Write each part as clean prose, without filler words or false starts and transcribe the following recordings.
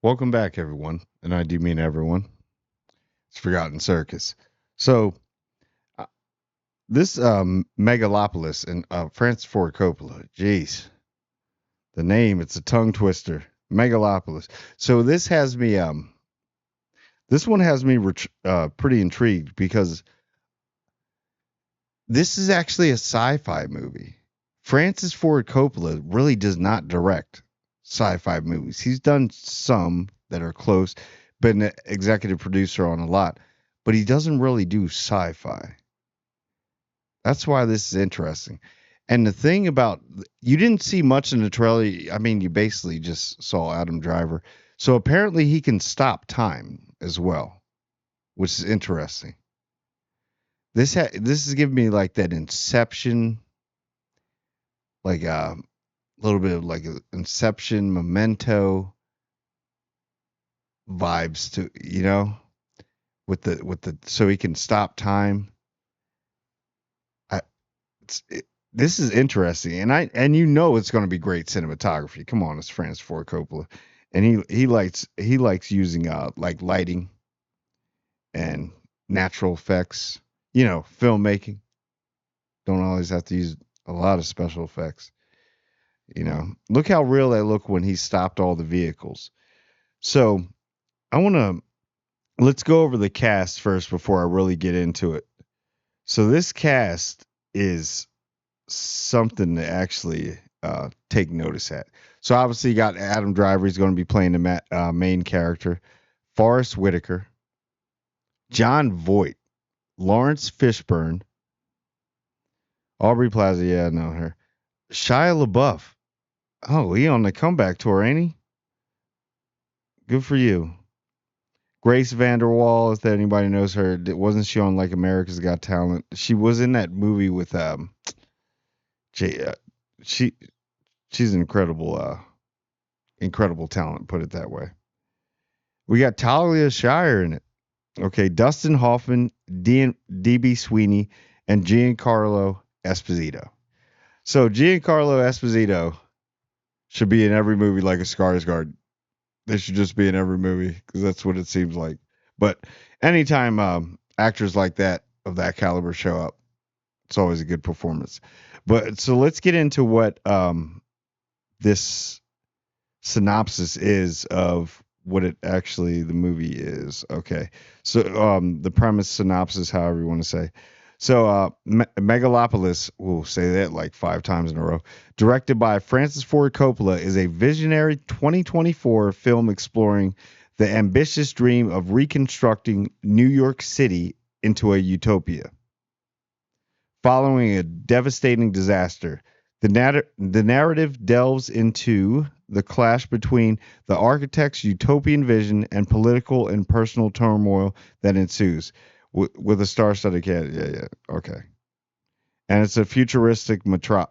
Welcome back, everyone, and I do mean everyone. It's Forgotten Circus. So uh, this Megalopolis and Francis Ford Coppola. Jeez, the name, it's a tongue twister. Megalopolis. So this one has me pretty intrigued because this is actually a sci-fi movie. Francis Ford Coppola really does not direct sci-fi movies. He's done some that are close, been an executive producer on a lot, but he doesn't really do sci-fi. That's why this is interesting. And the thing about you didn't see much in the trailer. I mean, you basically just saw Adam Driver. So apparently he can stop time as well, which is interesting. This is giving me like that Inception, like a little bit of like a Inception, Memento vibes to with the so he can stop time. I, this is interesting, and it's going to be great cinematography. Come on, it's Francis Ford Coppola, and he likes using like lighting and natural effects. Filmmaking don't always have to use a lot of special effects. Look how real they look when he stopped all the vehicles. So I want to let's go over the cast first before I really get into it. So this cast is something to actually take notice at. So obviously you got Adam Driver. He's going to be playing the main character. Forrest Whitaker, John Voight, Lawrence Fishburne, Aubrey Plaza. Yeah, I know her. Shia LaBeouf. Oh, he on the comeback tour, ain't he? Good for you. Grace Vanderwall, if anybody knows her, wasn't she on like America's Got Talent? She was in that movie with Jay. She she's an incredible talent. Put it that way. We got Talia Shire in it. Okay, Dustin Hoffman, DB Sweeney, and Giancarlo Esposito. So Giancarlo Esposito should be in every movie like a Skarsgård. They should just be in every movie because that's what it seems like. But anytime actors like that of that caliber show up, it's always a good performance. But so let's get into what this synopsis is of what it actually the movie is. Okay, so the premise, synopsis, however you want to say. So Megalopolis, we'll say that like 5 times in a row, directed by Francis Ford Coppola, is a visionary 2024 film exploring the ambitious dream of reconstructing New York City into a utopia. Following a devastating disaster, the narrative delves into the clash between the architect's utopian vision and political and personal turmoil that ensues, with a star-studded cast. Yeah, yeah, okay. And it's a futuristic metropolis.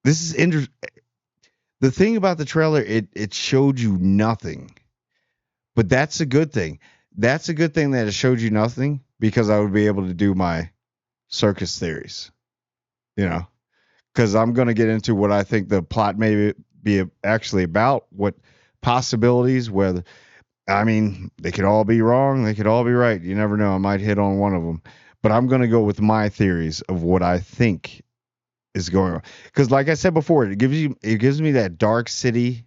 This is the thing about the trailer. It showed you nothing, but that's a good thing. That's a good thing that it showed you nothing because I would be able to do my circus theories. You know, because I'm going to get into what I think the plot may be actually about, what possibilities, whether, I mean, they could all be wrong, they could all be right. You never know. I might hit on one of them. But I'm going to go with my theories of what I think is going on. Because, like I said before, it gives me that dark city,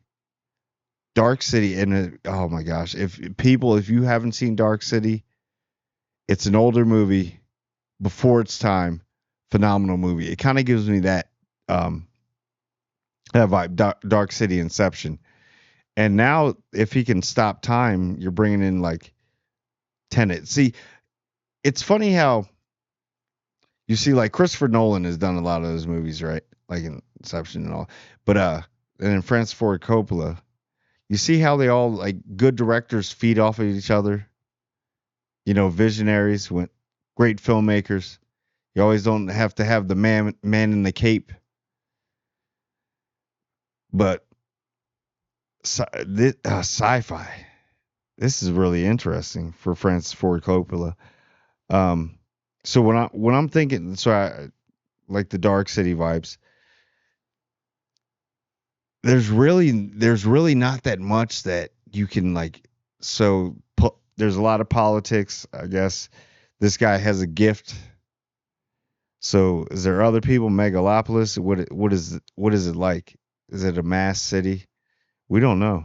and oh my gosh, if you haven't seen Dark City, it's an older movie before its time, phenomenal movie. It kind of gives me um that vibe, Dark City, Inception. And now, if he can stop time, you're bringing in like Tenet. See, it's funny how you see like Christopher Nolan has done a lot of those movies, right? Like in Inception and all. But and then Francis Ford Coppola, you see how they all like good directors feed off of each other. Visionaries, went great filmmakers. You always don't have to have the man in the cape, but sci-fi. This is really interesting for Francis Ford Coppola. Um, so when I'm thinking, so I like the Dark City vibes. there's really not that much that you can like. There's a lot of politics, I guess. This guy has a gift. So is there other people? Megalopolis? What is it like? Is it a mass city? We don't know,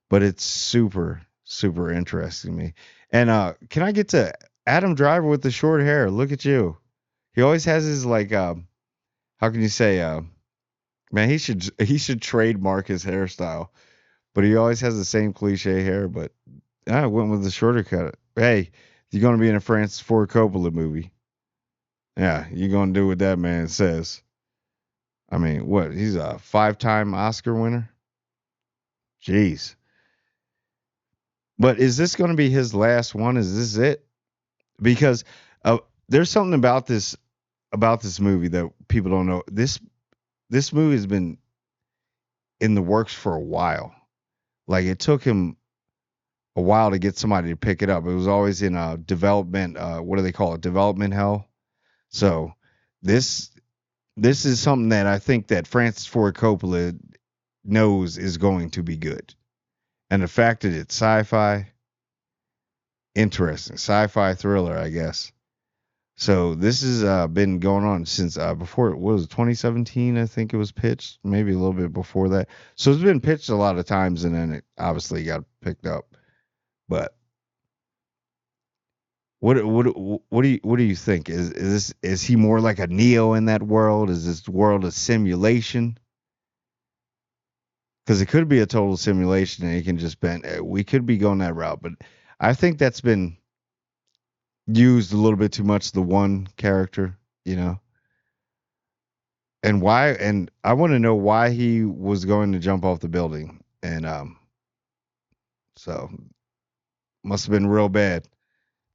but it's super super interesting to me. And can I get to Adam Driver with the short hair? Look at you. He always has his like how can you say man, he should trademark his hairstyle. But he always has the same cliche hair, but I went with the shorter cut. Hey, you're gonna be in a Francis Ford Coppola movie. Yeah, you're gonna do what that man says. I mean, what? He's a five-time Oscar winner. Jeez. But is this gonna be his last one? Is this it? Because uh, there's something about this movie that people don't know. This movie has been in the works for a while. Like it took him a while to get somebody to pick it up. It was always in development. What do they call it? Development hell. So this this is something that I think that Francis Ford Coppola knows is going to be good, and the fact that it's sci-fi, interesting, sci-fi thriller, I guess. So this has been going on since before it was 2017, I think it was pitched, maybe a little bit before that. So it's been pitched a lot of times, and then it obviously got picked up. But what do you think? Is he more like a Neo in that world? Is this world a simulation? Because it could be a total simulation, and he can just bend. We could be going that route, but I think that's been used a little bit too much. The one character, you know, and why? And I want to know why he was going to jump off the building, and so must have been real bad.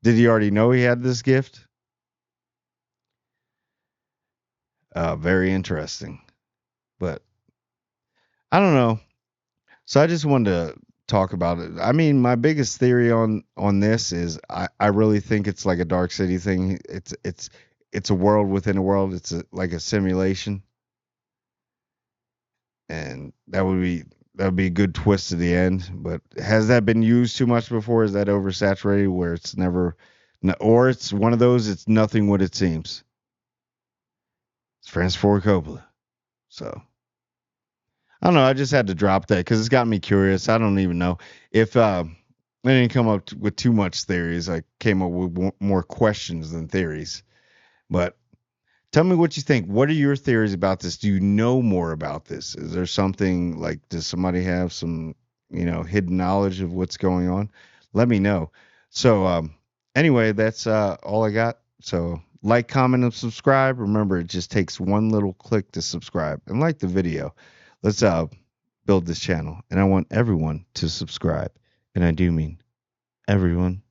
Did he already know he had this gift? Very interesting, but I don't know. So I just wanted to talk about it. I mean, my biggest theory on this is I really think it's like a Dark City thing. It's a world within a world. Like a simulation, and that would be a good twist to the end. But has that been used too much before? Is that oversaturated where it's never, or it's one of those? It's nothing what it seems. It's Francis Ford Coppola. So I don't know. I just had to drop that because it's got me curious. I don't even know if I didn't come up with too much theories. I came up with more questions than theories. But tell me what you think. What are your theories about this? Do you know more about this? Is there something like, does somebody have some, hidden knowledge of what's going on? Let me know. So, anyway, that's all I got. So, like, comment, and subscribe. Remember, it just takes one little click to subscribe and like the video. Let's build this channel, and I want everyone to subscribe, and I do mean everyone.